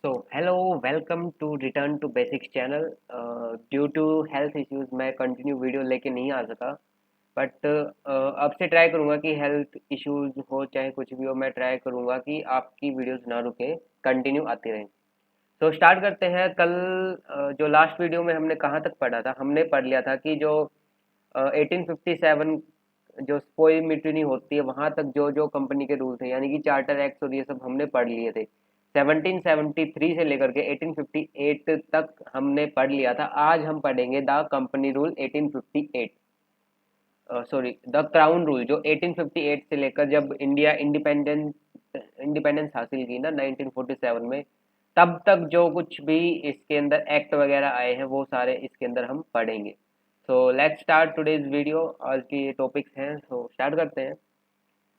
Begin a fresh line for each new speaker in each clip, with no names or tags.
Hello welcome to return to basics channel. Due to health issues मैं continue video लेके नहीं आ सका। But अब से ट्राई करूँगा कि हेल्थ इश्यूज हो चाहे कुछ भी हो, मैं ट्राई करूँगा कि आपकी वीडियोस ना रुके, कंटिन्यू आती रहें। स्टार्ट करते हैं। कल जो लास्ट वीडियो में हमने कहाँ तक पढ़ा था, हमने पढ़ लिया था कि जो 1857 जो स्पोई म्यूटिनी होती है वहां तक जो जो कंपनी के रूल थे, यानी कि चार्टर एक्ट और ये सब हमने पढ़ लिए थे। 1773 से लेकर के 1858 तक हमने पढ़ लिया था। आज हम पढ़ेंगे the company rule 1858, sorry the crown rule, जो 1858 से लेकर जब इंडिया इंडिपेंडेंस हासिल की ना 1947 में, तब तक जो कुछ भी इसके अंदर एक्ट वगैरह आए हैं वो सारे इसके अंदर हम पढ़ेंगे। Let's start today's video. आज की ये टॉपिक्स हैं, स्टार्ट करते हैं।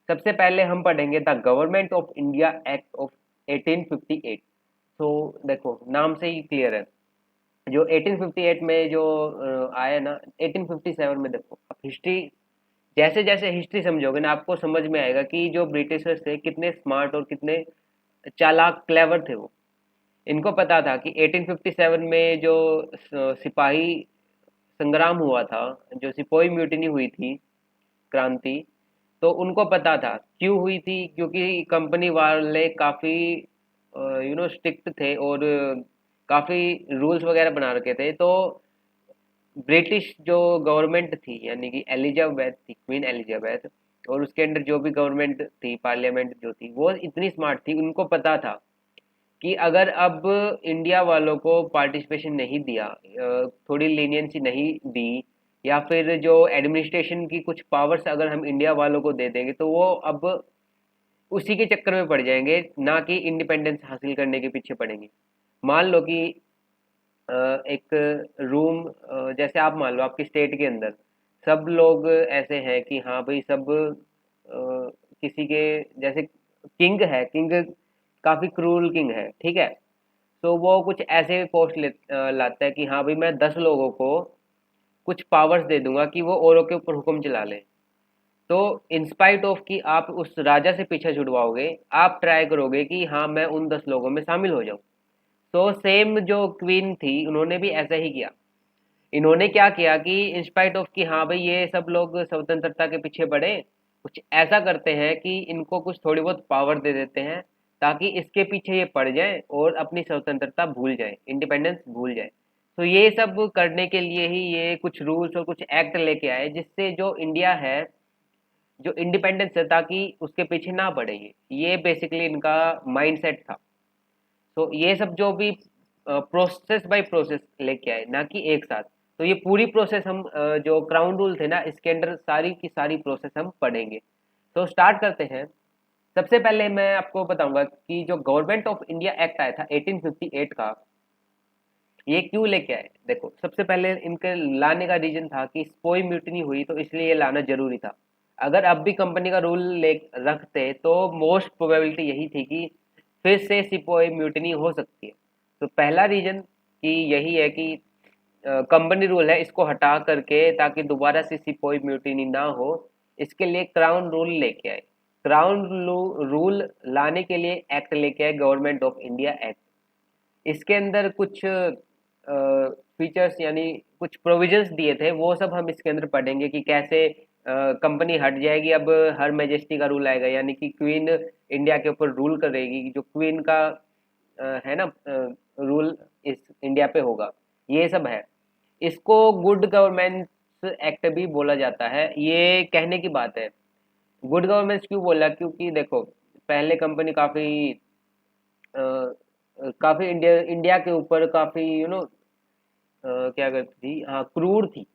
सबसे पहले हम पढ़ेंगे the government of India act of 1858। देखो नाम से ही क्लियर है, जो 1858 में जो आया ना 1857 में। देखो अब हिस्ट्री, जैसे जैसे हिस्ट्री समझोगे ना आपको समझ में आएगा कि जो ब्रिटिशर्स थे कितने स्मार्ट और कितने चालाक क्लेवर थे वो। इनको पता था कि 1857 में जो सिपाही संग्राम हुआ था, जो सिपोई म्यूटिनी हुई थी, क्रांति, तो उनको पता था क्यों हुई थी, क्योंकि कंपनी वाले काफ़ी स्ट्रिक्ट थे और काफ़ी रूल्स वगैरह बना रखे थे। तो ब्रिटिश जो गवर्नमेंट थी, यानी कि एलिजाबेथ थी, क्वीन एलिजाबेथ, और उसके अंडर जो भी गवर्नमेंट थी, पार्लियामेंट जो थी, वो इतनी स्मार्ट थी, उनको पता था कि अगर अब इंडिया वालों को पार्टिसिपेशन नहीं दिया, थोड़ी लीनियंसी नहीं दी, या फिर जो एडमिनिस्ट्रेशन की कुछ पावर्स अगर हम इंडिया वालों को दे देंगे, तो वो अब उसी के चक्कर में पड़ जाएंगे, ना कि इंडिपेंडेंस हासिल करने के पीछे पड़ेंगे। मान लो कि एक रूम, जैसे आप मान लो आपकी स्टेट के अंदर सब लोग ऐसे हैं कि हाँ भाई सब किसी के जैसे किंग है, किंग काफी क्रूल किंग है, ठीक है। तो वो कुछ ऐसे पोस्ट लाता है कि हाँ भाई मैं 10 लोगों को कुछ पावर्स दे दूंगा कि वो औरों के ऊपर हुक्म चला लें। तो इंस्पाइट ऑफ कि आप उस राजा से पीछा छुड़वाओगे, आप ट्राई करोगे कि हाँ मैं उन 10 लोगों में शामिल हो जाऊं। तो सेम जो क्वीन थी उन्होंने भी ऐसा ही किया। इन्होंने क्या किया कि इंस्पाइट ऑफ कि हाँ भाई ये सब लोग स्वतंत्रता के पीछे बढ़े, कुछ ऐसा करते हैं कि इनको कुछ थोड़ी बहुत पावर दे देते हैं, ताकि इसके पीछे ये पड़ जाए और अपनी स्वतंत्रता भूल जाए, इंडिपेंडेंस भूल जाए। तो ये सब करने के लिए ही ये कुछ रूल्स और कुछ एक्ट लेके आए, जिससे जो इंडिया है, जो इंडिपेंडेंस है, ताकि उसके पीछे ना पड़े। ये बेसिकली इनका माइंडसेट था। तो ये सब जो भी प्रोसेस बाय प्रोसेस लेके आए, ना कि एक साथ। तो ये पूरी प्रोसेस हम जो क्राउन रूल थे ना, इसके अंडर सारी की सारी प्रोसेस हम पढ़ेंगे। तो स्टार्ट करते हैं। सबसे पहले मैं आपको बताऊंगा कि जो गवर्नमेंट ऑफ इंडिया एक्ट आया था 1858 का, ये क्यों लेके आए। देखो सबसे पहले इनके लाने का रीजन था कि स्पोई म्यूटिनी हुई, तो इसलिए ये लाना जरूरी था। अगर अब भी कंपनी का रूल ले रखते तो मोस्ट प्रोबेबिलिटी यही थी कि फिर से सिपोई म्यूटिनी हो सकती है। तो पहला रीजन कि यही है कि कंपनी रूल है, इसको हटा करके ताकि दोबारा से सिपोई म्यूटिनी ना हो, इसके लिए क्राउन रूल लेके आए। क्राउन रूल लाने के लिए एक्ट लेके आए, गवर्नमेंट ऑफ इंडिया एक्ट। इसके अंदर कुछ फीचर्स यानी कुछ प्रोविजंस दिए थे, वो सब हम इसके अंदर पढ़ेंगे कि कैसे कंपनी हट जाएगी, अब हर मैजेस्टी का रूल आएगा, यानी कि क्वीन इंडिया के ऊपर रूल करेगी, जो क्वीन का है ना रूल इस इंडिया पे होगा। ये सब है। इसको गुड गवर्नेंस एक्ट भी बोला जाता है। ये कहने की बात है। गुड गवर्नेंस क्यों बोला, क्योंकि देखो पहले कंपनी काफी काफी इंडिया इंडिया के ऊपर काफी क्या करती थी, हाँ क्रूर थी।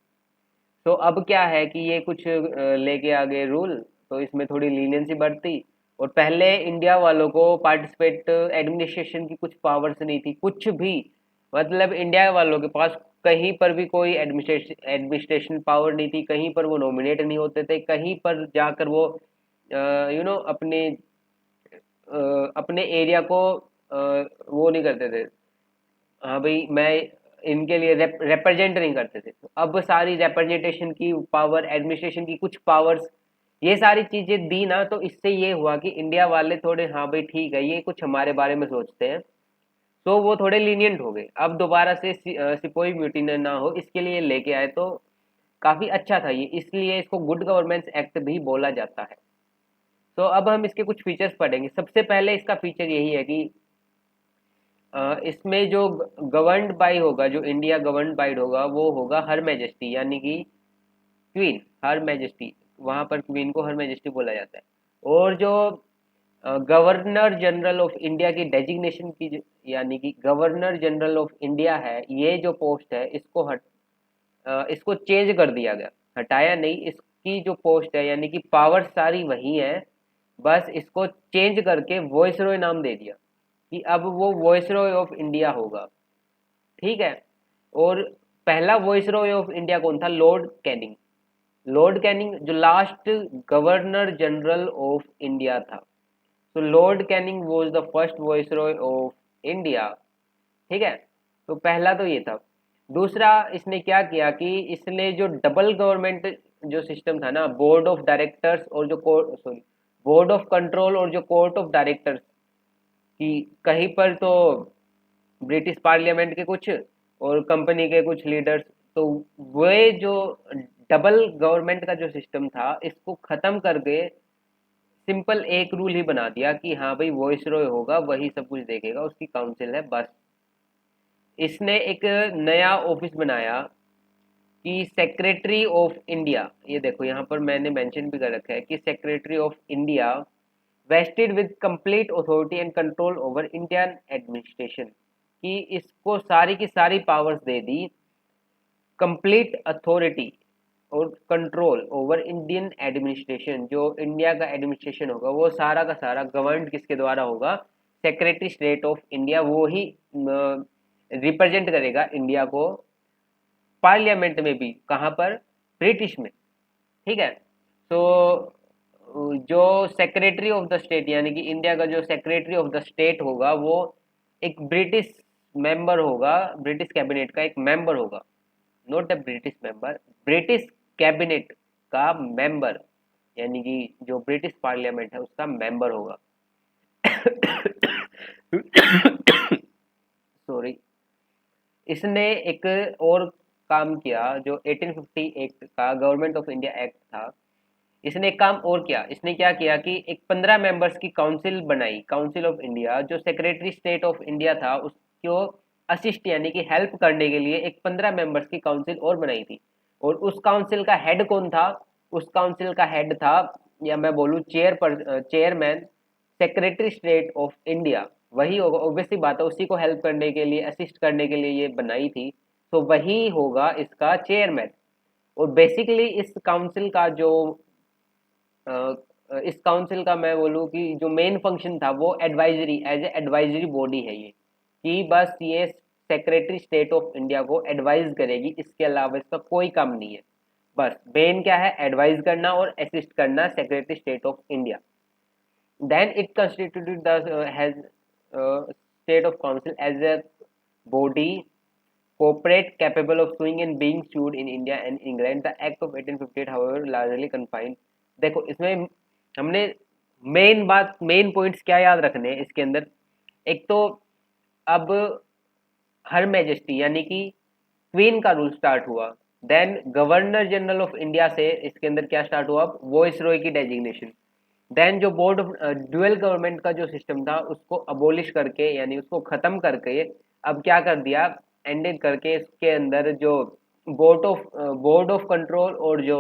तो अब क्या है कि ये कुछ लेके आ गए रूल, तो इसमें थोड़ी लीनियंसी बढ़ती। और पहले इंडिया वालों को पार्टिसिपेट एडमिनिस्ट्रेशन की कुछ पावर्स नहीं थी, कुछ भी। मतलब इंडिया वालों के पास कहीं पर भी कोई एडमिनिस्ट्रेशन पावर नहीं थी, कहीं पर वो नॉमिनेट नहीं होते थे, कहीं पर जाकर वो अपने अपने एरिया को वो नहीं करते थे। हाँ भाई मैं इनके लिए रिप्रेजेंट नहीं करते थे। तो अब सारी रिप्रेजेंटेशन की पावर, एडमिनिस्ट्रेशन की कुछ पावर्स, ये सारी चीजें दी ना, तो इससे ये हुआ कि इंडिया वाले थोड़े हाँ भाई ठीक है, ये कुछ हमारे बारे में सोचते हैं। तो वो थोड़े लीनियंट हो गए, अब दोबारा से सिपोही म्यूटिनी ना हो इसके लिए लेके आए, तो काफी अच्छा था ये, इसलिए इसको गुड गवर्नेंस एक्ट भी बोला जाता है। तो अब हम इसके कुछ फीचर्स पढ़ेंगे। सबसे पहले इसका फीचर यही है कि इसमें जो गवर्नड बाई होगा, जो इंडिया गवर्नड बाई होगा, वो होगा हर मैजेस्टी, यानी कि क्वीन, हर मैजेस्टी, वहां पर क्वीन को हर मैजेस्टी बोला जाता है। और जो गवर्नर जनरल ऑफ इंडिया की डेजिग्नेशन की यानी कि गवर्नर जनरल ऑफ इंडिया है, ये जो पोस्ट है इसको इसको चेंज कर दिया गया, हटाया नहीं, इसकी जो पोस्ट है यानी कि पावर सारी वही है, बस इसको चेंज करके वॉइसरॉय नाम दे दिया कि अब वो वॉइसरॉय ऑफ इंडिया होगा। ठीक है। और पहला वॉइसरॉय ऑफ इंडिया कौन था? Lord Canning. लॉर्ड कैनिंग जो last governor general of India था। तो Lord Canning was the first viceroy of India. ठीक है। तो पहला तो ये था। दूसरा इसने क्या किया कि इसने जो डबल गवर्नमेंट जो सिस्टम था ना, बोर्ड ऑफ डायरेक्टर्स और जो court, sorry, board of control और जो कोर्ट ऑफ डायरेक्टर्स की, कहीं पर तो ब्रिटिश पार्लियामेंट के कुछ और कंपनी के कुछ लीडर्स, तो वे जो डबल गवर्नमेंट का जो सिस्टम था इसको खत्म करके सिंपल एक रूल ही बना दिया कि हाँ भाई वॉइस रॉय होगा, वही सब कुछ देखेगा, उसकी काउंसिल है बस। इसने एक नया ऑफिस बनाया कि सेक्रेटरी ऑफ इंडिया। ये देखो यहाँ पर मैंने मेंशन भी कर रखा है कि secretary of India wasted with complete authority and control over Indian administration, कि इसको सारी की सारी पावर्स दे दी, कंप्लीट अथॉरिटी और कंट्रोल ओवर इंडियन एडमिनिस्ट्रेशन, जो इंडिया का एडमिनिस्ट्रेशन होगा वो सारा का सारा गवर्न किसके द्वारा होगा? सेक्रेटरी स्टेट ऑफ इंडिया, वो ही रिप्रेजेंट करेगा इंडिया को पार्लियामेंट में भी, कहाँ पर? ब्रिटिश में। ठीक है। तो जो सेक्रेटरी ऑफ द स्टेट यानी कि इंडिया का जो सेक्रेटरी ऑफ द स्टेट होगा वो एक ब्रिटिश मेंबर होगा, ब्रिटिश कैबिनेट का एक मेंबर होगा, not a British member, British cabinet का मेंबर, यानी कि जो ब्रिटिश पार्लियामेंट है उसका मेंबर होगा। सॉरी। इसने एक और काम किया, जो 1850 एक्ट का गवर्नमेंट ऑफ इंडिया एक्ट था, इसने एक काम और किया। इसने क्या किया कि एक 15 मेंबर्स की काउंसिल बनाई, काउंसिल ऑफ इंडिया, जो सेक्रेटरी स्टेट ऑफ इंडिया था उसको असिस्ट यानी कि हेल्प करने के लिए एक 15 मेंबर्स की काउंसिल और बनाई थी। और उस काउंसिल का हेड कौन था? उस काउंसिल का हेड था, या मैं बोलूँ chairman, secretary state of India, वही होगा। ऑब्वियसली बात है, उसी को हेल्प करने के लिए, असिस्ट करने के लिए ये बनाई थी, तो वही होगा इसका चेयरमैन। और बेसिकली इस काउंसिल का जो इस काउंसिल का मैं बोलूँ कि जो मेन फंक्शन था वो advisory, as a advisory body है ये, कि बस ये सेक्रेटरी स्टेट ऑफ इंडिया को एडवाइज करेगी, इसके अलावा इसका कोई काम नहीं है। बस मेन क्या है? एडवाइज करना और असिस्ट करना secretary state of India. Then it constituted the has state of council as a body corporate capable of suing and being sued in India and England. The Act of 1858, however, largely confined। देखो इसमें हमने main बात, main points क्या याद रखने हैं इसके अंदर? एक तो अब हर मैजेस्टी यानी कि क्वीन का रूल स्टार्ट हुआ। Then governor general of India से इसके अंदर क्या स्टार्ट हुआ? अब वॉइस रॉय की डेजिग्नेशन। देन जो बोर्ड ऑफ ड्यूअल गवर्नमेंट का जो सिस्टम था उसको अबोलिश करके, यानी उसको खत्म करके, अब क्या कर दिया? एंडेड करके इसके अंदर जो बोर्ड ऑफ कंट्रोल और जो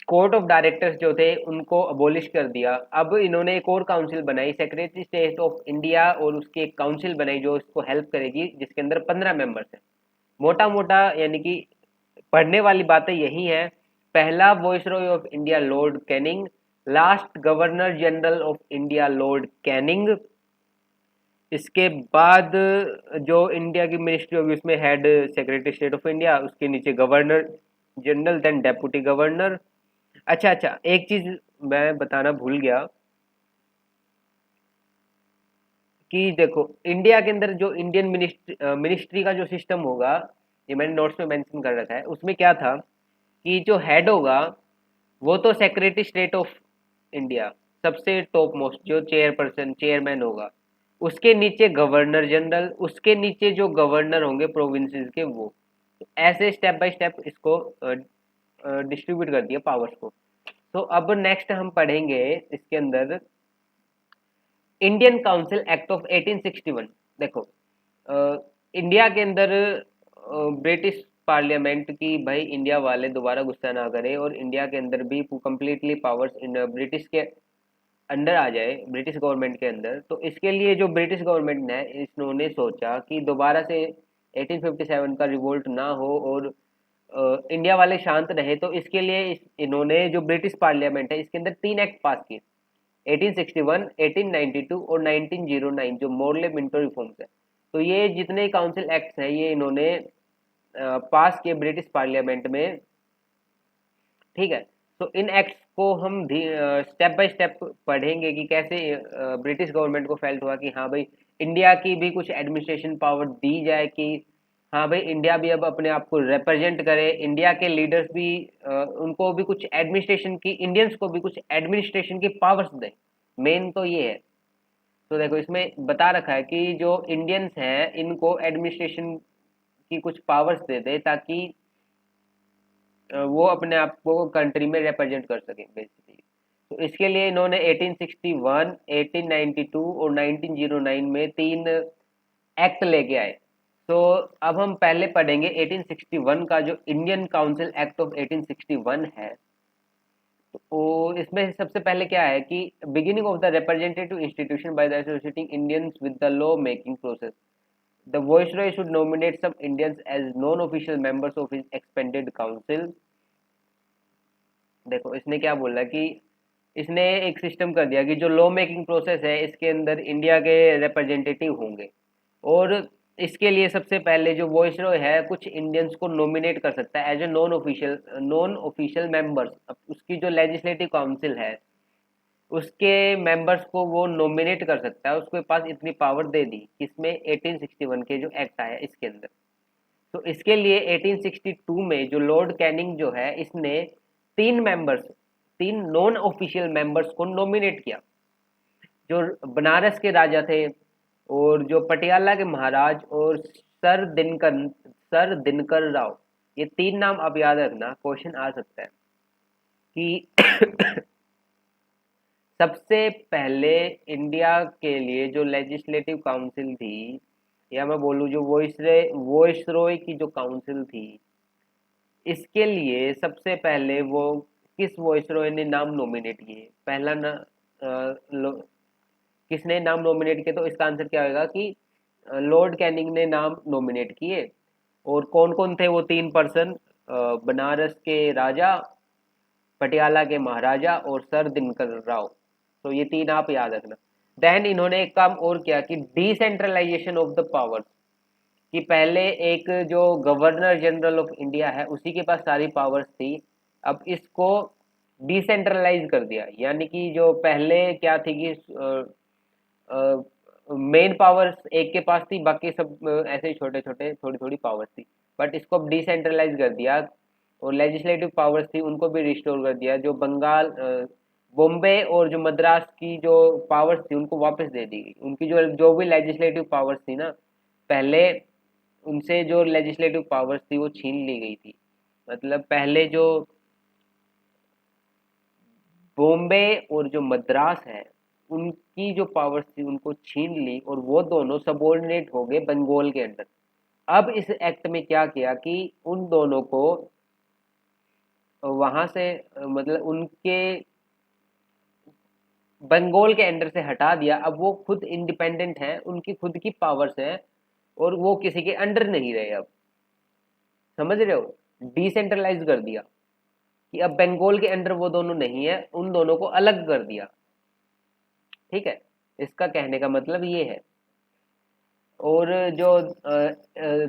कोर्ट ऑफ डायरेक्टर्स जो थे उनको अबोलिश कर दिया। अब इन्होंने एक और काउंसिल बनाई, सेक्रेटरी स्टेट ऑफ इंडिया, और उसकी एक काउंसिल बनाई जो इसको हेल्प करेगी, जिसके अंदर 15 मेंबर्स हैं। मोटा मोटा यानी कि पढ़ने वाली बातें यही हैं। पहला viceroy of India Lord Canning, last governor general of India Lord Canning. इसके बाद जो इंडिया की मिनिस्ट्री होगी उसमें head secretary state of India, उसके नीचे governor general, then deputy governor. अच्छा अच्छा, एक चीज मैं बताना भूल गया कि देखो इंडिया के अंदर जो इंडियन मिनिस्ट्री का जो सिस्टम होगा, ये मैंने नोट्स में मेंशन कर रखा है, उसमें क्या था कि जो हेड होगा वो तो सेक्रेटरी स्टेट ऑफ इंडिया, सबसे टॉप मोस्ट जो चेयरपर्सन, चेयरमैन होगा। उसके नीचे गवर्नर जनरल, उसके नीचे जो गवर्नर होंगे प्रोविंसेस के वो। तो ऐसे स्टेप बाय स्टेप इसको डिस्ट्रीब्यूट कर दिया पावर्स को। तो अब नेक्स्ट हम पढ़ेंगे इसके अंदर इंडियन काउंसिल एक्ट ऑफ 1861। देखो इंडिया के अंदर ब्रिटिश पार्लियामेंट की भाई इंडिया वाले दोबारा गुस्सा ना करें और इंडिया के अंदर भी कंप्लीटली पावर्स ब्रिटिश के अंडर आ जाए, ब्रिटिश गवर्नमेंट के अंदर। तो इसके लिए जो ब्रिटिश गवर्नमेंट ने इन्होंने सोचा कि दोबारा से 1857 का रिवोल्ट ना हो और इंडिया वाले शांत रहे, तो इसके लिए इन्होंने जो ब्रिटिश पार्लियामेंट है इसके अंदर 3 एक्ट पास किए, 1861, 1892 और 1909, जो मोरले मिंटो रिफॉर्म्स है। तो ये जितने काउंसिल एक्ट्स हैं ये इन्होंने पास किए ब्रिटिश पार्लियामेंट में। ठीक है, तो इन एक्ट्स को हम स्टेप बाय स्टेप पढ़ेंगे कि कैसे ब्रिटिश गवर्नमेंट को फेल्ट हुआ कि हाँ भाई इंडिया की भी कुछ एडमिनिस्ट्रेशन पावर दी जाए, कि हाँ भाई इंडिया भी अब अपने आप को रिप्रेजेंट करे, इंडिया के लीडर्स भी उनको भी कुछ एडमिनिस्ट्रेशन की, इंडियंस को भी कुछ एडमिनिस्ट्रेशन की पावर्स दें। मेन तो ये है। तो देखो इसमें बता रखा है कि जो इंडियंस हैं इनको एडमिनिस्ट्रेशन की कुछ पावर्स दे दे ताकि वो अपने आप को कंट्री में रिप्रेजेंट कर सके बेसिकली। तो इसके लिए इन्होंने 1861, 1892 और 1909 में 3 एक्ट लेके आए। तो अब हम पहले पढ़ेंगे 1861 का जो इंडियन काउंसिल एक्ट ऑफ 1861 है। तो इसमें सबसे पहले क्या है कि beginning of the representative institution by the associating Indians with the law making process, the viceroy should nominate some Indians as non official members of his expanded council. देखो इसने क्या बोला कि इसने एक सिस्टम कर दिया कि जो लॉ मेकिंग प्रोसेस है इसके अंदर इंडिया के रिप्रेजेंटेटिव होंगे, और इसके लिए सबसे पहले जो वॉइसरॉय है कुछ इंडियंस को नॉमिनेट कर सकता है as a non official members. उसकी जो लेजिस्लेटिव काउंसिल है उसके मेंबर्स को वो नॉमिनेट कर सकता है, उसके पास इतनी पावर दे दी किसमें, 1861 के जो एक्ट आया इसके अंदर। तो इसके लिए 1862 में जो लॉर्ड कैनिंग जो है इसने 3 मेंबर्स, 3 नॉन ऑफिशियल मेंबर्स को नॉमिनेट किया, जो बनारस के राजा थे और जो पटियाला के महाराज और सर दिनकर राव। ये 3 नाम आप याद रखना, क्वेश्चन आ सकता है कि सबसे पहले इंडिया के लिए जो लेजिस्लेटिव काउंसिल थी, या मैं बोलूँ जो वॉइसरॉय की जो काउंसिल थी, इसके लिए सबसे पहले वो किस वॉइसरॉय ने नाम नॉमिनेट किए, पहला ना किसने नाम नॉमिनेट किए, तो इसका आंसर क्या होगा कि लॉर्ड कैनिंग ने नाम नॉमिनेट किए। और कौन कौन थे वो 3 पर्सन, बनारस के राजा, पटियाला के महाराजा और सर दिनकर राव। तो ये 3 आप याद रखना। देन इन्होंने एक काम और किया कि डिसेंट्रलाइजेशन ऑफ द पावर्स, कि पहले एक जो गवर्नर जनरल ऑफ इंडिया है उसी के पास सारी पावर्स थी, अब इसको डिसेंट्रलाइज कर दिया। यानी कि जो पहले क्या थी कि मेन पावर्स एक के पास थी, बाकी सब ऐसे ही छोटे छोटे थोड़ी थोड़ी पावर्स थी, बट इसको अब डिसेंट्रलाइज कर दिया। और लेजिस्लेटिव पावर्स थी उनको भी रिस्टोर कर दिया, जो बंगाल बॉम्बे और जो मद्रास की जो पावर्स थी उनको वापस दे दी गई। उनकी जो जो भी लेजिस्लेटिव पावर्स थी ना पहले, उनसे जो लेजिस्लेटिव पावर्स थी वो छीन ली गई थी। मतलब पहले जो बॉम्बे और जो मद्रास है उनकी जो पावर्स थी उनको छीन ली और वो दोनों सबॉर्डिनेट हो गए बंगाल के अंडर। अब इस एक्ट में क्या किया कि उन दोनों को वहां से मतलब उनके बंगाल के अंडर से हटा दिया। अब वो खुद इंडिपेंडेंट हैं, उनकी खुद की पावर्स हैं और वो किसी के अंडर नहीं रहे। अब समझ रहे हो, डिसेंट्रलाइज कर दिया कि अब बंगाल के अंडर वो दोनों नहीं है, उन दोनों को अलग कर दिया। ठीक है, इसका कहने का मतलब ये है। और जो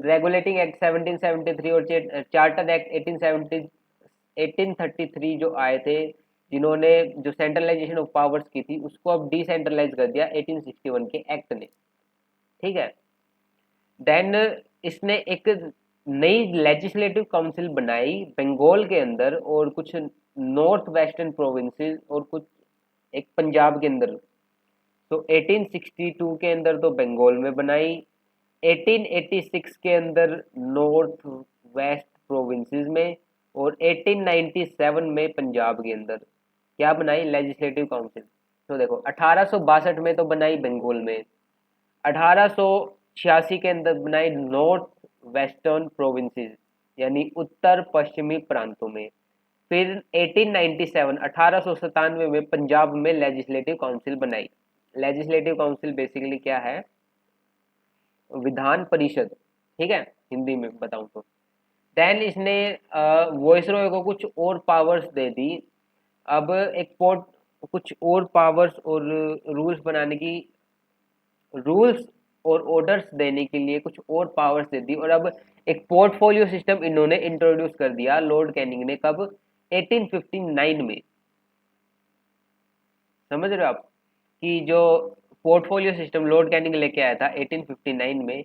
रेगुलेटिंग एक्ट 1773 और चार्टर एक्ट 1833 जो आए थे, जिन्होंने जो सेंट्रलाइजेशन ऑफ पावर्स की थी उसको अब डिसेंट्रलाइज कर दिया 1861 के एक्ट ने। ठीक है, देन इसने एक नई लेजिस्लेटिव काउंसिल बनाई बंगाल के अंदर और कुछ नॉर्थ वेस्टर्न प्रोविंसेस और कुछ एक पंजाब के अंदर। तो 1862 के अंदर तो बंगाल में बनाई, 1886 के अंदर नॉर्थ वेस्ट प्रोविंसेस में, और 1897 में पंजाब के अंदर क्या बनाई, लेजिस्लेटिव काउंसिल। तो देखो 1862 में तो बनाई बंगाल में, 1886 के अंदर बनाई नॉर्थ वेस्टर्न प्रोविंसेस यानी उत्तर पश्चिमी प्रांतों में, फिर 1897 1897 में पंजाब में लेजिस्लेटिव काउंसिल बनाई। लेजिस्लेटिव काउंसिल बेसिकली क्या है, विधान परिषद, ठीक है, हिंदी में बताऊं तो। देन इसने वॉइसरॉय को कुछ और पावर्स दे दी। अब एक पोर्ट कुछ और पावर्स और रूल्स बनाने की, रूल्स और ऑर्डर्स देने के लिए कुछ और पावर्स दे दी। और अब एक पोर्टफोलियो सिस्टम इन्होंने इंट्रोड्यूस कर दिया लॉर्ड कैनिंग ने, कब, 1859 में। समझ रहे हो आप कि जो पोर्टफोलियो सिस्टम लॉर्ड कैनिंग लेके आया था 1859 में,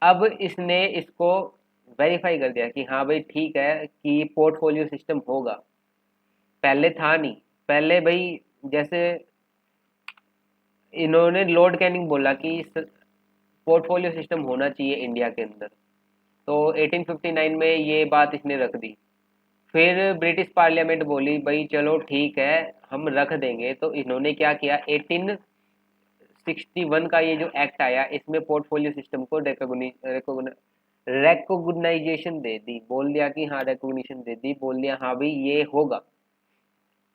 अब इसने इसको वेरीफाई कर दिया कि हाँ भाई ठीक है कि पोर्टफोलियो सिस्टम होगा, पहले था नहीं। पहले भाई जैसे इन्होंने लॉर्ड कैनिंग बोला कि पोर्टफोलियो सिस्टम होना चाहिए इंडिया के अंदर, तो 1859 में ये बात इसने रख दी। फिर ब्रिटिश पार्लियामेंट बोली भाई चलो ठीक है हम रख देंगे, तो इन्होंने क्या किया, 1861 का ये जो एक्ट आया इसमें पोर्टफोलियो सिस्टम को रिकॉग्नाइजेशन दे दी, बोल दिया कि हाँ रिकॉग्निशन दे दी, बोल दिया हाँ भाई ये होगा।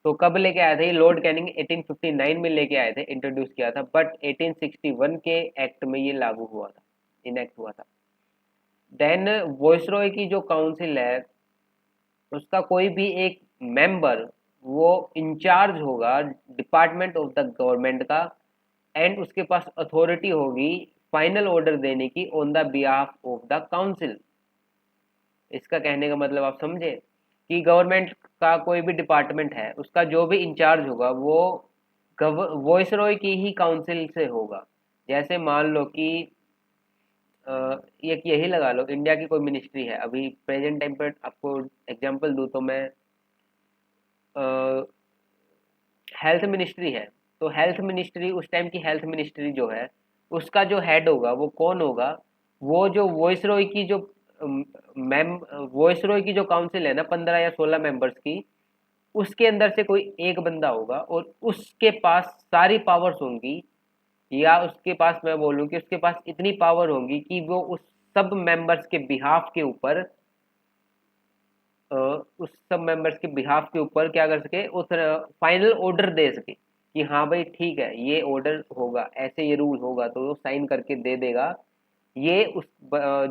तो कब लेके आए थे ये लॉर्ड कैनिंग, 1859 में लेके आए थे, इंट्रोड्यूस किया था, बट 1861 के एक्ट में ये लागू हुआ था, इनेक्ट हुआ था। देन वॉइसरॉय की जो काउंसिल है उसका कोई भी एक मेंबर वो इंचार्ज होगा डिपार्टमेंट ऑफ द गवर्नमेंट का, एंड उसके पास अथॉरिटी होगी फाइनल ऑर्डर देने की on the behalf of the council. इसका कहने का मतलब आप समझे कि गवर्नमेंट का कोई भी डिपार्टमेंट है उसका जो भी इंचार्ज होगा वो वॉइसरॉय की ही काउंसिल से होगा। जैसे मान लो कि एक यही लगा लो, इंडिया की कोई मिनिस्ट्री है अभी प्रेजेंट टाइम पर, आपको एग्जांपल दूं तो मैं, हेल्थ मिनिस्ट्री है, तो हेल्थ मिनिस्ट्री उस टाइम की हेल्थ मिनिस्ट्री जो है उसका जो हेड होगा वो कौन होगा, वो जो वॉइसरॉय की जो मैम वॉइसरॉय की जो काउंसिल है ना 15 या 16 मेंबर्स की, उसके अंदर से कोई एक बंदा होगा और उसके पास सारी पावर्स होंगी, या उसके पास मैं बोलूँ कि उसके पास इतनी पावर होगी कि वो उस सब मेंबर्स के बिहाफ के ऊपर उस सब मेंबर्स के बिहाफ के ऊपर क्या कर सके, उस फाइनल ऑर्डर दे सके कि हाँ भाई ठीक है ये ऑर्डर होगा, ऐसे ये रूल होगा, तो वो साइन करके दे देगा। ये उस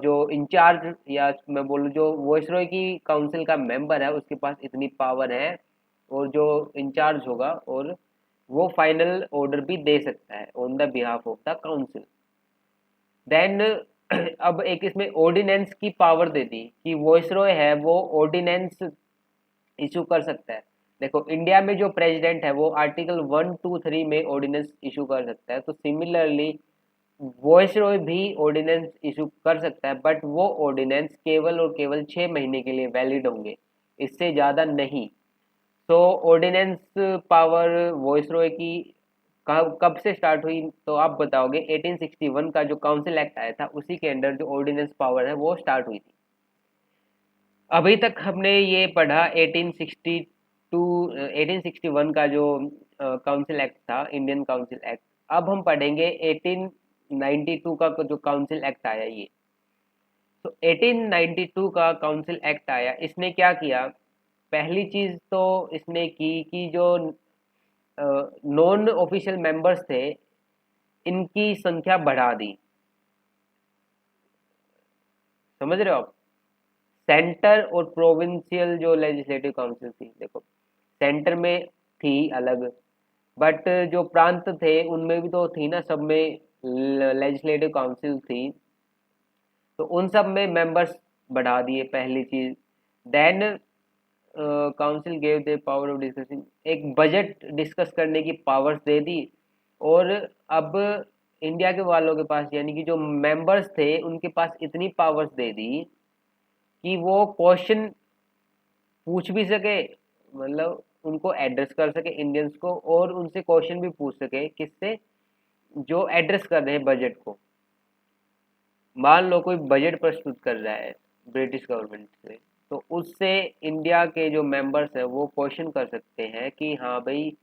जो इंचार्ज या मैं बोलूँ जो वॉइसरॉय की काउंसिल का मेंबर है उसके पास इतनी पावर है, और जो इंचार्ज होगा और वो फाइनल ऑर्डर भी दे सकता है on the behalf of the council. Then अब एक इसमें ऑर्डिनेंस की पावर दे दी कि वॉइसरॉय है वो ऑर्डिनेंस इशू कर सकता है। देखो इंडिया में जो प्रेसिडेंट है वो आर्टिकल 1, 2, 3 में ऑर्डिनेंस इशू कर सकता है, तो सिमिलरली वॉइसरॉय भी ऑर्डिनेंस इशू कर सकता है, बट वो ऑर्डिनेंस केवल और केवल 6 महीने के लिए वैलिड होंगे, इससे ज़्यादा नहीं। तो ऑर्डिनेंस पावर वॉइसरॉय की कब कब से स्टार्ट हुई, तो आप बताओगे 1861 का जो काउंसिल एक्ट आया था उसी के अंडर जो ऑर्डिनेंस पावर है वो स्टार्ट हुई थी। अभी तक हमने ये पढ़ा 1862 1861 का जो काउंसिल एक्ट था, इंडियन काउंसिल एक्ट। अब हम पढ़ेंगे 1892 का जो काउंसिल एक्ट आया ये। तो 1892 का काउंसिल एक्ट आया, इसने क्या किया, पहली चीज तो इसने की कि जो नॉन ऑफिशियल मेंबर्स थे इनकी संख्या बढ़ा दी। समझ रहे हो आप, सेंटर और प्रोविंशियल जो लेजिस्लेटिव काउंसिल थी, देखो सेंटर में थी अलग, बट जो प्रांत थे उनमें भी तो थी ना, सब में लेजिस्लेटिव काउंसिल थी, तो उन सब में मेंबर्स बढ़ा दिए पहली चीज। Then council gave the power of discussing, एक बजट डिस्कस करने की पावर्स दे दी। और अब इंडिया के वालों के पास यानी कि जो मेंबर्स थे उनके पास इतनी पावर्स दे दी कि वो क्वेश्चन पूछ भी सके, मतलब उनको एड्रेस कर सके इंडियंस को, और उनसे क्वेश्चन भी पूछ सके, किससे, जो एड्रेस कर रहे हैं बजट को, मान लो कोई बजट प्रस्तुत कर रहा है ब्रिटिश गवर्नमेंट से, तो उससे इंडिया के जो मेंबर्स हैं वो क्वेश्चन कर सकते हैं कि हाँ भाई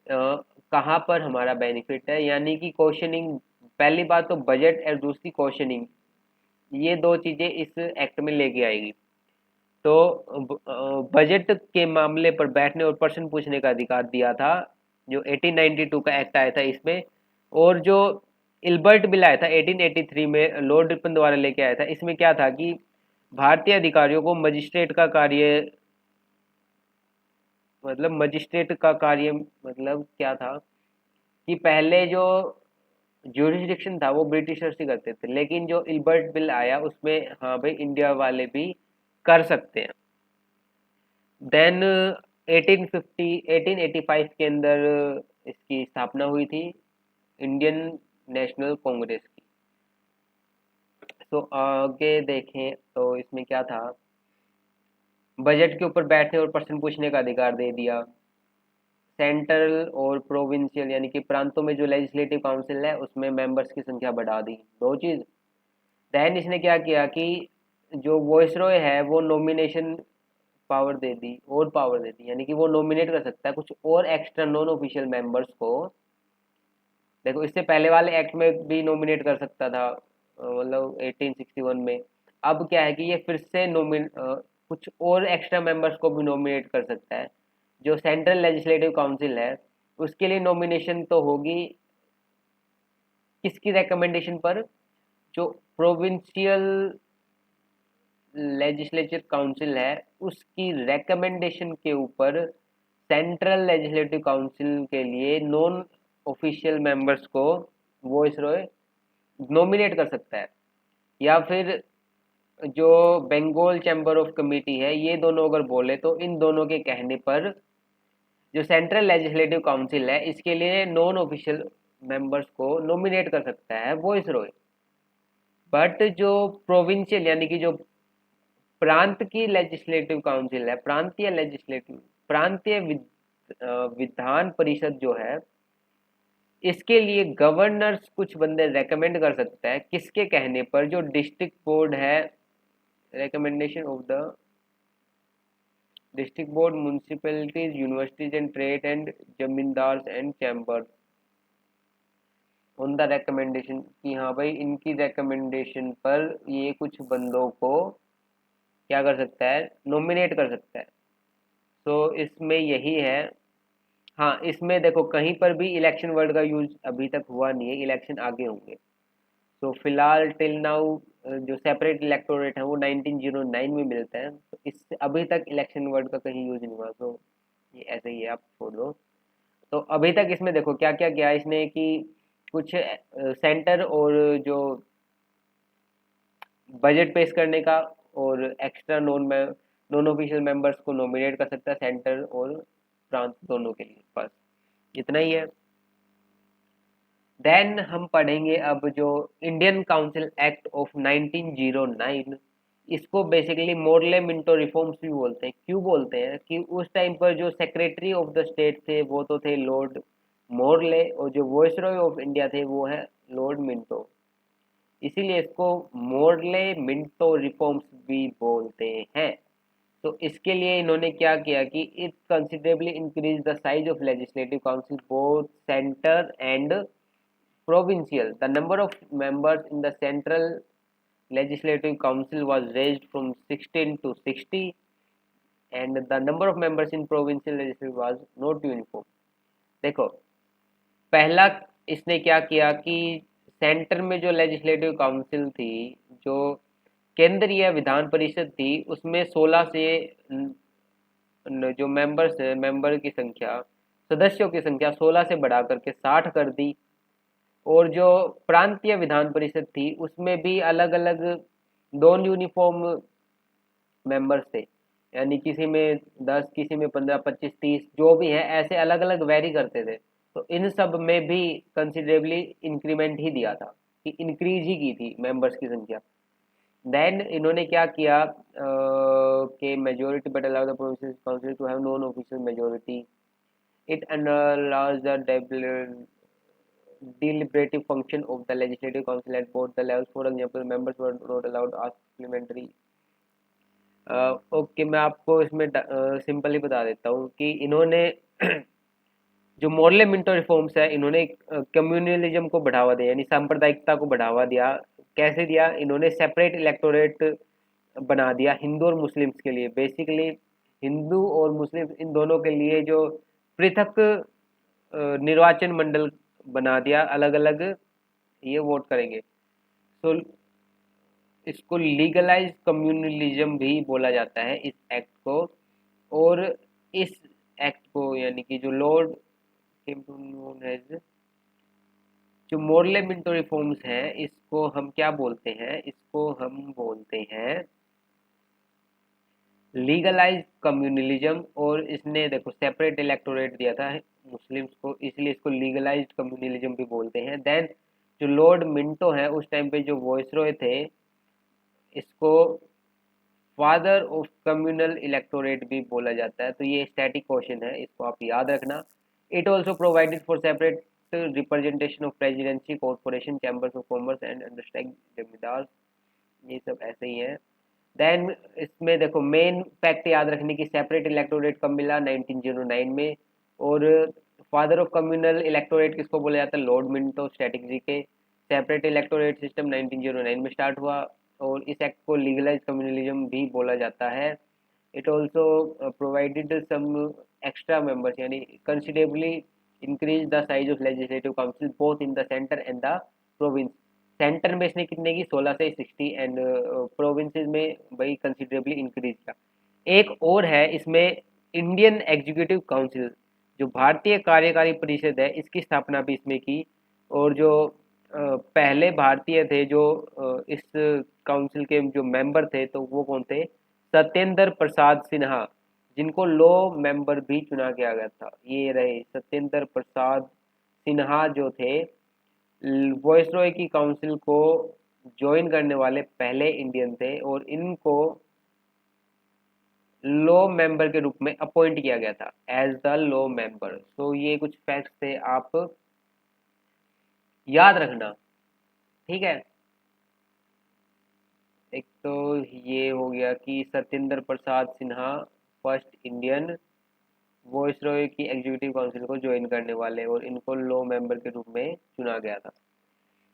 कहाँ पर हमारा बेनिफिट है, यानी कि क्वेश्चनिंग। पहली बात तो बजट और दूसरी क्वेश्चनिंग, ये दो चीजें इस एक्ट में लेके आएगी। तो बजट के मामले पर बैठने और प्रश्न पूछने का अधिकार दिया था, जो 1892 का एक्ट आया था इसमें। और जो इल्बर्ट बिल आया था 1883 में, लॉर्ड रिपन द्वारा लेके आया था, इसमें क्या था कि भारतीय अधिकारियों को मजिस्ट्रेट का कार्य, मतलब मजिस्ट्रेट का कार्य मतलब क्या था कि पहले जो ज्यूरिसडिक्शन था वो ब्रिटिशर्स ही करते थे, लेकिन जो इल्बर्ट बिल आया उसमें हाँ भाई इंडिया वाले भी कर सकते हैं। देन 1850 1885 के अंदर इसकी स्थापना हुई थी, इंडियन नेशनल कांग्रेस की। तो आगे देखें तो इसमें क्या था, बजट के ऊपर बैठने और प्रश्न पूछने का अधिकार दे दिया। सेंट्रल और प्रोविंशियल यानी कि प्रांतों में जो लेजिस्लेटिव काउंसिल है उसमें मेंबर्स की संख्या बढ़ा दी, दो चीज। देन इसने क्या किया कि जो वॉइसरॉय है वो नॉमिनेशन पावर दे दी, और पावर दे दी, यानी कि वो नॉमिनेट कर सकता है कुछ और एक्स्ट्रा नॉन ऑफिशियल मेंबर्स को। देखो इससे पहले वाले एक्ट में भी नॉमिनेट कर सकता था, मतलब 1861 में। अब क्या है कि ये फिर से कुछ और एक्स्ट्रा मेंबर्स को भी नॉमिनेट कर सकता है। जो सेंट्रल लेजिस्लेटिव काउंसिल है उसके लिए नॉमिनेशन तो होगी किसकी रिकमेंडेशन पर, जो प्रोविंशियल लेजिस्लेटिव काउंसिल है उसकी रिकमेंडेशन के ऊपर सेंट्रल लेजिस्लेटिव काउंसिल के लिए नॉन ऑफिशियल मेंबर्स को वॉइसरॉय नॉमिनेट कर सकता है। या फिर जो बंगाल चैम्बर ऑफ कमेटी है, ये दोनों अगर बोले तो इन दोनों के कहने पर जो सेंट्रल लेजिस्लेटिव काउंसिल है इसके लिए नॉन ऑफिशियल मेंबर्स को नॉमिनेट कर सकता है वॉइसरॉय। बट जो प्रोविंशियल यानी कि जो प्रांत की लेजिस्लेटिव काउंसिल है, प्रांतीय लेजिस्लेटिव, प्रांतीय विधान परिषद जो है, इसके लिए गवर्नर्स कुछ बंदे रेकमेंड कर सकता है, किसके कहने पर, जो डिस्ट्रिक्ट बोर्ड है, recommendation of the district board, municipalities, universities and trade and zamindars and chamber on the recommendation, कि हाँ भाई इनकी रिकमेंडेशन पर ये कुछ बंदों को क्या कर सकता है, नॉमिनेट कर सकता है। तो इसमें यही है। हाँ इसमें देखो कहीं पर भी इलेक्शन वर्ड का यूज अभी तक हुआ नहीं है, इलेक्शन आगे होंगे। तो फिलहाल टिल नाउ जो सेपरेट इलेक्टोरेट है वो 1909 में मिलता है, तो इससे अभी तक इलेक्शन वर्ड का कहीं यूज नहीं हुआ, तो ये ऐसे ही है, आप छोड़ दो। तो अभी तक इसमें देखो क्या क्या किया इसने कि कुछ सेंटर और जो बजट पेश करने का, और एक्स्ट्रा नॉन ऑफिशियल मेंबर्स को नॉमिनेट कर सकता है सेंटर और प्रांत दोनों के लिए, बस इतना ही है। देन हम पढ़ेंगे अब जो इंडियन काउंसिल एक्ट ऑफ 1909। इसको बेसिकली मोरले मिंटो रिफॉर्म्स भी बोलते हैं। क्यों बोलते हैं कि उस टाइम पर जो सेक्रेटरी ऑफ द स्टेट थे वो तो थे लॉर्ड मोरले, और जो वॉइसरॉय ऑफ इंडिया थे वो है लॉर्ड मिंटो, इसीलिए इसको मोरले मिंटो रिफॉर्म्स भी बोलते हैं। तो इसके लिए इन्होंने क्या किया कि it considerably increase the size of legislative council both centre and provincial. The number of members in the central legislative council was raised from 16 to 60, and the number of members in provincial legislative was not uniform. देखो पहला इसने क्या किया कि centre में जो legislative council थी, जो केंद्रीय विधान परिषद थी, उसमें 16 से जो मेंबर्स है, मेंबर की संख्या, सदस्यों की संख्या 16 से बढ़ा करके 60 कर दी। और जो प्रांतीय विधान परिषद थी उसमें भी अलग अलग नॉन यूनिफॉर्म मेंबर्स थे, यानी किसी में 10, किसी में 15, 25, 30, जो भी है ऐसे अलग अलग वेरी करते थे। तो इन सब में भी कंसिडरेबली इंक्रीमेंट ही दिया था, कि इंक्रीज ही की थी मेंबर्स की संख्या। देन इन्होंने क्या किया कि majority but allow the provincial council to have non official majority. It allows the deliberative function of the legislative council at both the levels. For example, members were not allowed to ask supplementary. Okay, मैं आपको इसमें simply बता देता हूँ कि इन्होंने जो Morley-Minto reforms है, इन्होंने कम्युनलिज्म को बढ़ावा दिया, यानी सांप्रदायिकता को बढ़ावा दिया। कैसे दिया? इन्होंने सेपरेट इलेक्टोरेट बना दिया हिंदू और मुस्लिम्स के लिए। बेसिकली हिंदू और मुस्लिम इन दोनों के लिए जो पृथक निर्वाचन मंडल बना दिया, अलग अलग ये वोट करेंगे। सो इसको लीगलाइज कम्युनलिज्म भी बोला जाता है इस एक्ट को। और इस एक्ट को यानी कि जो Lord came to known as जो मोरले मिंटो रिफॉर्म्स हैं, इसको हम क्या बोलते हैं? इसको हम बोलते हैं लीगलाइज कम्युनलिज्म। और इसने देखो सेपरेट इलेक्टोरेट दिया था मुस्लिम्स को, इसलिए इसको लीगलाइज्ड कम्युनलिज्म भी बोलते हैं। देन जो लॉर्ड मिंटो है उस टाइम पे जो वॉइसरॉय थे, इसको फादर ऑफ कम्युनल इलेक्टोरेट भी बोला जाता है। तो ये स्टैटिक क्वेश्चन है, इसको आप याद रखना। It also provided for separate representation of presidency, corporation, chambers of commerce and understanding जमींदार, ये सब ऐसे ही है। देन इसमें देखो मेन फैक्ट याद रखने की, सेपरेट इलेक्टोरेट कब मिला? 1909 में। और फादर ऑफ कम्युनल इलेक्टोरेट किसको बोला जाता है? लॉर्ड मिंटो, स्ट्रेटजी के। सेपरेट इलेक्टोरेट सिस्टम 1909 में स्टार्ट हुआ। और इस एक्ट को लीगलाइज कम्युनलिज्म भी बोला जाता है। It also provided some extra members, यानी considerably increase the size of legislative council both in the centre and the province. Centre में इसने कितने की? 16 से 60, एंड प्रोविंसेस में भाई कंसिडरेबली इंक्रीज किया। एक और है इसमें, इंडियन एग्जीक्यूटिव काउंसिल, जो भारतीय कार्यकारी परिषद है, इसकी स्थापना भी इसमें की। और जो पहले भारतीय थे जो इस काउंसिल के जो मेंबर थे, तो वो कौन थे? सत्येंद्र प्रसाद सिन्हा, जिनको लॉ मेंबर भी चुना गया गया था। ये रहे सत्येंद्र प्रसाद सिन्हा, जो थे वॉइसरॉय की काउंसिल को ज्वाइन करने वाले पहले इंडियन थे। और इनको लॉ मेंबर के रूप में अपॉइंट किया गया था एज द लॉ मेंबर। तो ये कुछ फैक्ट्स थे, आप याद रखना, ठीक है। एक तो ये हो गया कि Satyendra Prasad Sinha first Indian viceroy की एग्जीक्यूटिव काउंसिल को ज्वाइन करने वाले, और इनको लॉ मेंबर के रूप में चुना गया था।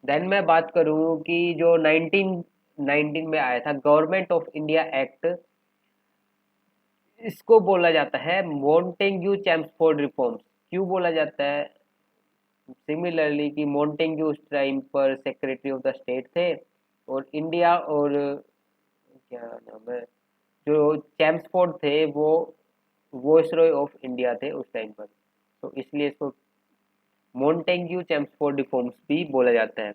देन मैं बात करूं कि जो 1919 में आया था गवर्नमेंट ऑफ इंडिया एक्ट, इसको बोला जाता है मॉन्टेग्यू चेम्सफोर्ड रिफॉर्म्स। क्यों बोला जाता है? सिमिलरली कि मॉन्टेग्यू उस टाइम पर सेक्रेटरी ऑफ द स्टेट थे, और इंडिया और क्या नाम है, जो चेम्सफोर्ड थे वो वॉइसरॉय ऑफ इंडिया थे उस टाइम पर। तो इसलिए इसको मॉन्टेग्यू चेम्सफोर्ड रिफॉर्म्स भी बोला जाता है।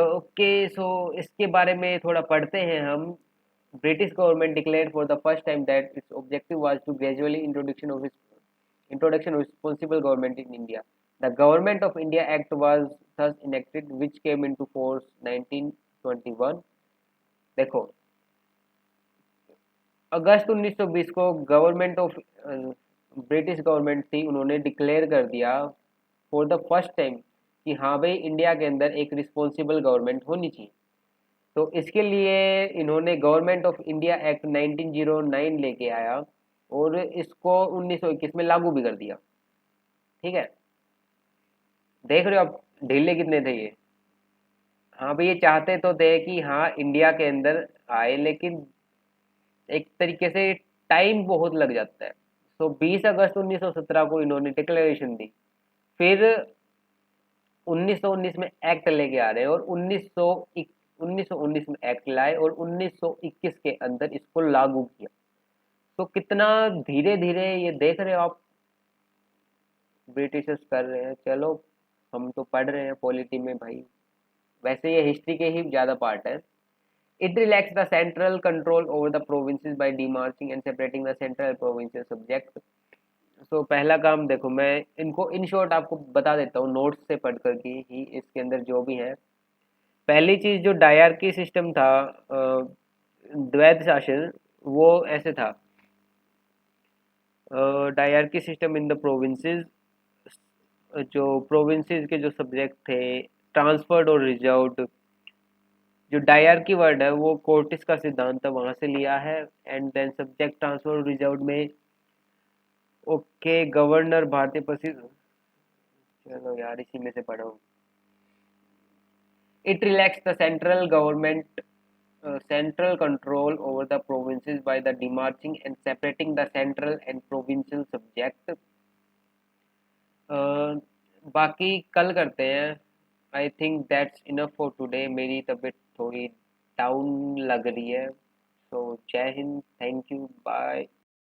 ओके, सो इसके बारे में थोड़ा पढ़ते हैं हम। British government declared for the first time that its objective was to gradually introduction of responsible government in India. The Government of India Act was thus enacted, which came into force 1921। देखो, अगस्त 1920 को government of British government थी, उन्होंने declare कर दिया for the first time कि हाँ भाई India के अंदर एक रिस्पॉन्सिबल गवर्नमेंट होनी चाहिए। तो इसके लिए इन्होंने गवर्नमेंट ऑफ इंडिया एक्ट 1909 लेके आया, और इसको 1921 में लागू भी कर दिया। ठीक है, देख रहे हो आप ढीले कितने थे ये। हाँ भाई, ये चाहते तो थे कि हाँ इंडिया के अंदर आए, लेकिन एक तरीके से टाइम बहुत लग जाता है। तो 20 अगस्त 1917 को इन्होंने डिक्लेरेशन दी। फिर 1919 में एक्ट लेके आ रहे हैं, और 1919 में एक्ट लाए, और 1921 के अंदर इसको लागू किया। तो कितना धीरे धीरे ये देख रहे हो आप, ब्रिटिशर्स कर रहे हैं। चलो, हम तो पढ़ रहे हैं पॉलिटी में भाई, वैसे ये हिस्ट्री के ही ज़्यादा पार्ट है। It relax the central control over the provinces by demarcating and separating the central provincial subject. So पहला काम देखो, मैं इनको इन शॉर्ट आपको बता देता हूँ नोट्स से पढ़ कर के ही, इसके अंदर जो भी है। पहली चीज जो डायरकी सिस्टम था, द्वैध शासन, वो ऐसे था। Dyarchy system in the provinces, जो प्रोविंसेस के जो सब्जेक्ट थे, ट्रांसफर्ड और रिजर्व्ड, जो डायरकी वर्ड है वो कोर्टिस का सिद्धांत है वहां से लिया है। एंड देन सब्जेक्ट ट्रांसफर और रिजर्व्ड में ओके गवर्नर भारतीय प्रसिद्ध, चलो यार इसी में से पढ़ो। It relax the central government central control over the provinces by the demarching and separating the central and provincial subject। बाकी कल करते हैं। I think that's enough for today, मेरी तबीयत थोड़ी डाउन लग रही है। सो जय हिंद, थैंक यू, बाय।